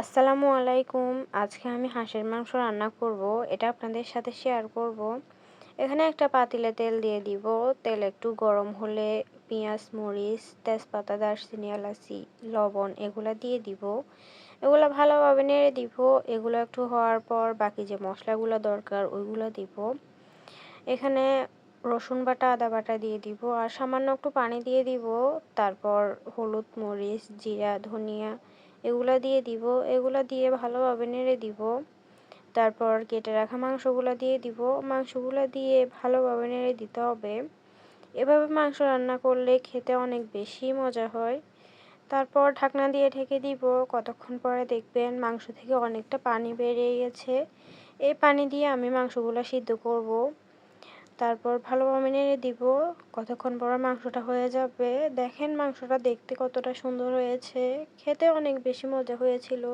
আসসালামু আলাইকুম। আজকে আমি হাঁসের মাংস রান্না করব। এটা আপনাদের সাথে শেয়ার করব। এখানে একটা পাতিলে তেল দিয়ে দিব। তেল একটু গরম হলে পেঁয়াজ, মরিচ, তেজপাতা, দারচিনি, এলাচি, লবণ এগুলা দিয়ে দিব। এগুলা ভালোভাবে নেড়ে দিব। এগুলো একটু হওয়ার পর বাকি যে মশলাগুলো দরকার ওইগুলো দিব। এখানে রসুন বাটা, আদা বাটা দিয়ে দিব আর সামান্য একটু পানি দিয়ে দিব। তারপর হলুদ, মরিচ, জিরা, ধনিয়া এগুলা দিয়ে দিব। এগুলা দিয়ে ভালোভাবে নেড়ে দিব। তারপর কেটে রাখা মাংসগুলো দিয়ে দিব। মাংসগুলো দিয়ে ভালোভাবে নেড়ে দিতে হবে। এভাবে মাংস রান্না করলে খেতে অনেক বেশি মজা হয়। তারপর ঢাকনা দিয়ে ঢেকে দিব। কতক্ষণ পরে দেখবেন মাংস থেকে অনেকটা পানি বেরিয়ে গেছে। এই পানি দিয়ে আমি মাংসগুলো সিদ্ধ করব। তারপর ভালোভাবে নেড়ে দিব। কতক্ষণ পর মাংসটা হয়ে যাবে। দেখেন মাংসটা দেখতে কতটা সুন্দর হয়েছে। খেতে অনেক বেশি মজা হয়েছিল।